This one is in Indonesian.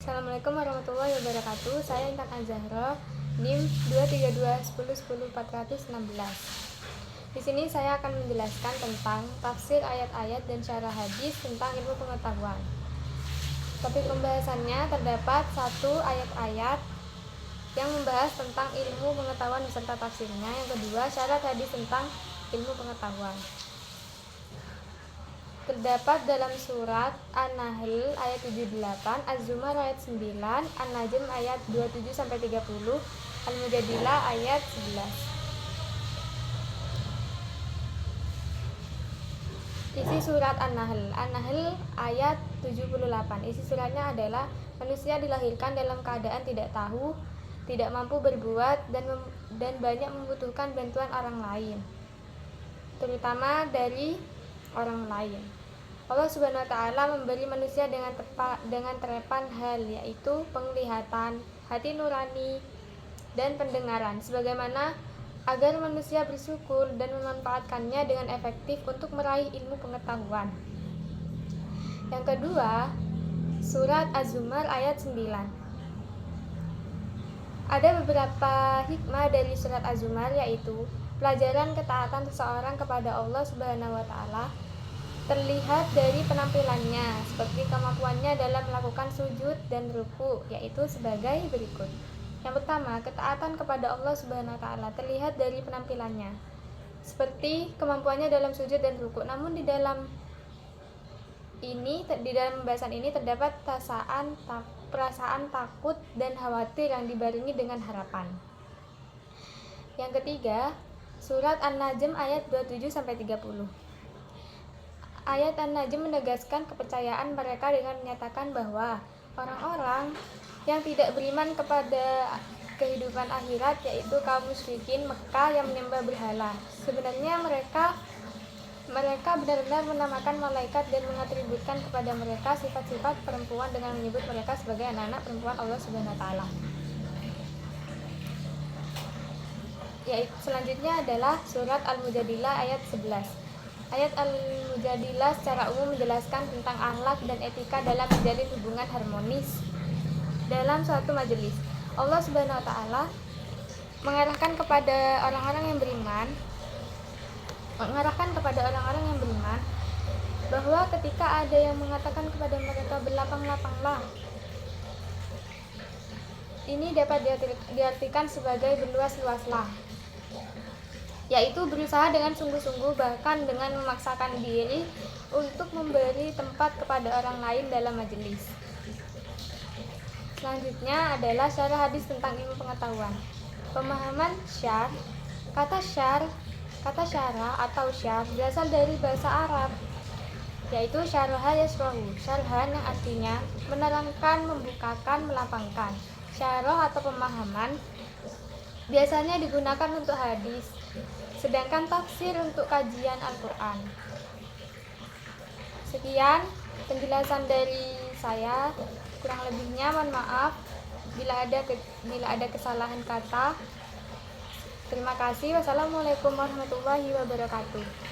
Assalamualaikum warahmatullahi wabarakatuh. Saya Intan Azahra, NIM 232101416. Di sini saya akan menjelaskan tentang tafsir ayat-ayat dan syarah hadis tentang ilmu pengetahuan. Topik pembahasannya terdapat 1 ayat-ayat yang membahas tentang ilmu pengetahuan beserta tafsirnya. Yang kedua, syarat hadis tentang ilmu pengetahuan. Terdapat dalam surat An-Nahl ayat 78, Az-Zumar ayat 9, An-Najm ayat 27-30, Al-Mujadilah ayat 11. Isi surat An-Nahl ayat 78. Isi suratnya adalah manusia dilahirkan dalam keadaan tidak tahu, tidak mampu berbuat, dan banyak membutuhkan bantuan orang lain, terutama dari orang lain. Allah Subhanahu wa Ta'ala memberi manusia dengan trepan hal, yaitu penglihatan, hati nurani, dan pendengaran, sebagaimana agar manusia bersyukur dan memanfaatkannya dengan efektif untuk meraih ilmu pengetahuan. Yang kedua, surat Az-Zumar ayat 9. Ada beberapa hikmah dari surat Az-Zumar, yaitu pelajaran ketaatan seseorang kepada Allah Subhanahu wa Ta'ala terlihat dari penampilannya, seperti kemampuannya dalam melakukan sujud dan ruku, yaitu sebagai berikut. Yang pertama, ketaatan kepada Allah Subhanahu wa Ta'ala terlihat dari penampilannya, seperti kemampuannya dalam sujud dan ruku. Namun di dalam pembahasan ini terdapat perasaan takut dan khawatir yang dibarengi dengan harapan. Yang ketiga, surat An-Najm ayat 27-30. Ayat An-Najm menegaskan kepercayaan mereka dengan menyatakan bahwa orang-orang yang tidak beriman kepada kehidupan akhirat, yaitu kaum musyrikin Mekah yang menyembah berhala, sebenarnya mereka benar-benar menamakan malaikat dan mengatributkan kepada mereka sifat-sifat perempuan dengan menyebut mereka sebagai anak-anak perempuan Allah Subhanahu wa Ta'ala. Selanjutnya adalah surat Al-Mujadilah ayat 11. Ayat Al-Mujadilah secara umum menjelaskan tentang akhlak dan etika dalam menjalin hubungan harmonis dalam suatu majelis. Allah Subhanahu wa Ta'ala mengarahkan kepada orang-orang yang beriman bahwa ketika ada yang mengatakan kepada mereka berlapang-lapanglah, ini dapat diartikan sebagai berluas-luaslah, yaitu berusaha dengan sungguh-sungguh, bahkan dengan memaksakan diri untuk memberi tempat kepada orang lain dalam majelis. Selanjutnya adalah syarah hadis tentang ilmu pengetahuan. Pemahaman syar. Kata syarah atau syar berasal dari bahasa Arab, yaitu syaraha yasrahu, syarhan yang artinya menerangkan, membukakan, melapangkan. Syarah atau pemahaman biasanya digunakan untuk hadis, sedangkan tafsir untuk kajian Al-Quran. Sekian penjelasan dari saya, kurang lebihnya mohon maaf bila ada kesalahan kata. Terima kasih. Wassalamualaikum warahmatullahi wabarakatuh.